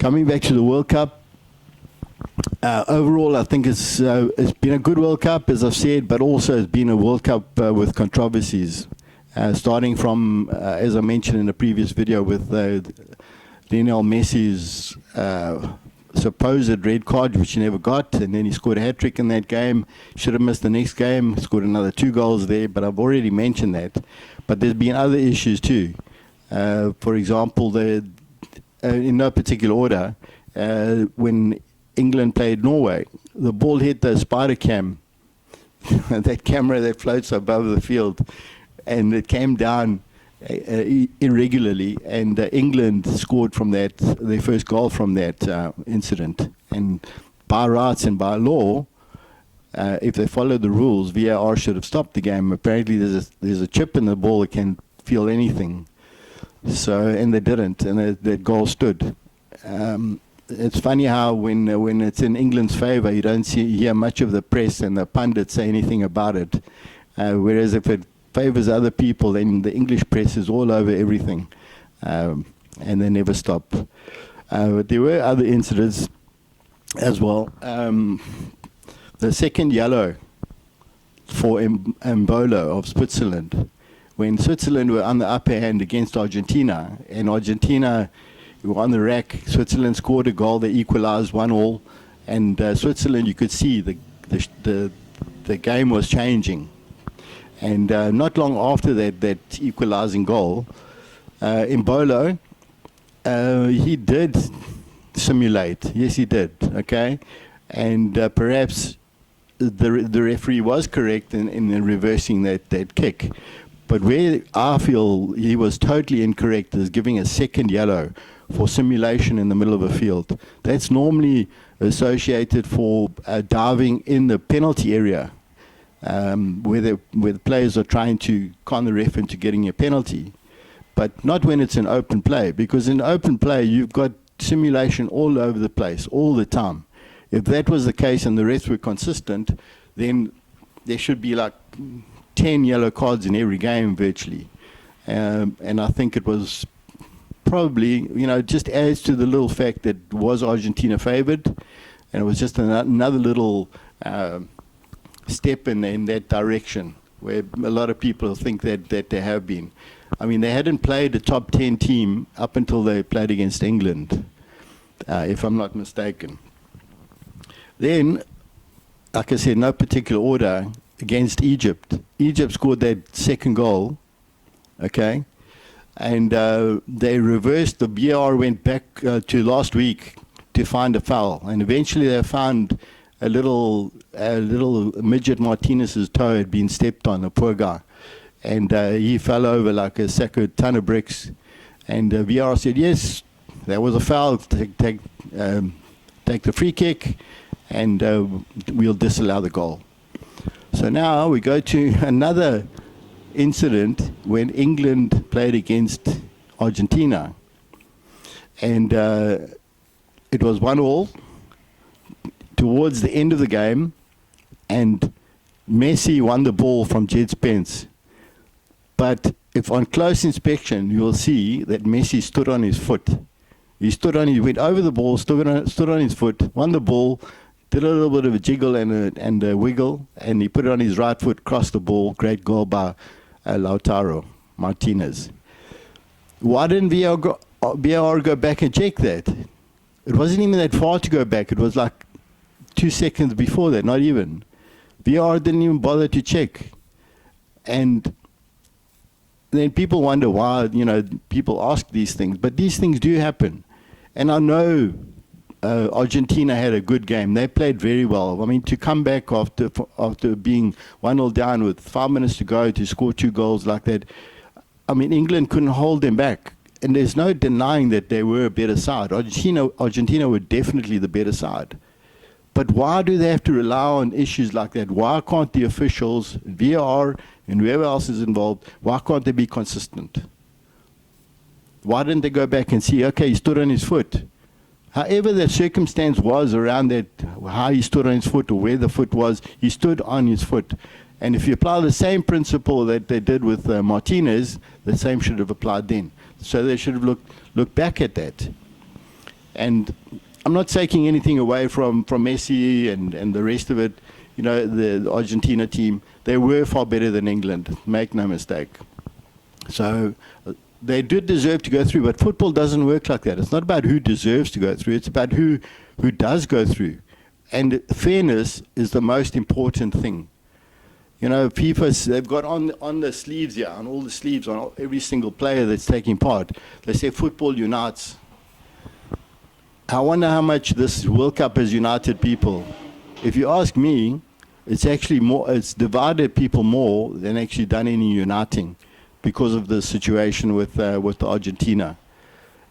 Coming back to the World Cup, overall, I think it's been a good World Cup, as I've said, but also it's been a World Cup with controversies, starting from, as I mentioned in a previous video, with Lionel Messi's supposed red card, which he never got, and then he scored a hat-trick in that game. Should have missed the next game, scored another 2 goals there, but I've already mentioned that. But there's been other issues too. For example, in no particular order, when England played Norway, the ball hit the spider cam, that camera that floats above the field, and it came down irregularly, and England scored from that, their first goal from that incident. And by rights and by law, if they followed the rules, VAR should have stopped the game. Apparently there's a chip in the ball that can feel anything. So, and they didn't, and that goal stood. It's funny how when it's in England's favour, you don't hear much of the press and the pundits say anything about it. Whereas if it favours other people, then the English press is all over everything, and they never stop. But there were other incidents as well. The second yellow for Mbolo of Switzerland, when Switzerland were on the upper hand against Argentina, and Argentina were on the rack. Switzerland scored a goal, they equalised 1-1, and Switzerland, you could see the game was changing. And not long after that equalising goal, Mbolo, he did simulate. Yes, he did. Okay, and perhaps the referee was correct in reversing that kick. But where I feel he was totally incorrect is giving a second yellow for simulation in the middle of a field. That's normally associated for diving in the penalty area, where the players are trying to con the ref into getting a penalty, but not when it's an open play, because in open play you've got simulation all over the place, all the time. If that was the case and the refs were consistent, then there should be like 10 yellow cards in every game virtually. And I think it was probably, just adds to the little fact that was Argentina favoured, and it was just another little step in that direction, where a lot of people think that they have been. I mean, they hadn't played a top 10 team up until they played against England, if I'm not mistaken. Then, like I said, no particular order, against Egypt. Egypt scored that second goal, okay? And they reversed, the VAR went back to last week to find a foul. And eventually they found a little midget Martinez's toe had been stepped on, a poor guy. And he fell over like a sack of ton of bricks. And VAR said, yes, that was a foul, take the free kick, and we'll disallow the goal. So now we go to another incident when England played against Argentina. And it was 1-1 towards the end of the game, and Messi won the ball from Jed Spence. But if on close inspection, you will see that Messi stood on his foot. He went over the ball, stood on his foot, won the ball, did a little bit of a jiggle and a wiggle, and he put it on his right foot, crossed the ball. Great goal by Lautaro Martinez. Why didn't VAR go back and check that? It wasn't even that far to go back. It was like 2 seconds before that, not even. VAR didn't even bother to check. And then people wonder why, people ask these things. But these things do happen. And I know Argentina had a good game. They played very well. I mean, to come back after being 1-0 down with 5 minutes to go to score 2 goals like that, I mean, England couldn't hold them back. And there's no denying that they were a better side. Argentina were definitely the better side. But why do they have to rely on issues like that? Why can't the officials, VAR, and whoever else is involved, why can't they be consistent? Why didn't they go back and see, okay, he stood on his foot? However the circumstance was around that, how he stood on his foot or where the foot was, he stood on his foot. And if you apply the same principle that they did with Martinez, the same should have applied then. So they should have looked back at that. And I'm not taking anything away from Messi and the rest of it. You know, the Argentina team, they were far better than England, make no mistake. So they did deserve to go through, but football doesn't work like that. It's not about who deserves to go through, it's about who does go through. And fairness is the most important thing. You know, FIFA, they've got on the sleeves here, on all the sleeves, on every single player that's taking part, they say football unites. I wonder how much this World Cup has united people. If you ask me, it's actually more, it's divided people more than actually done any uniting because of the situation with Argentina.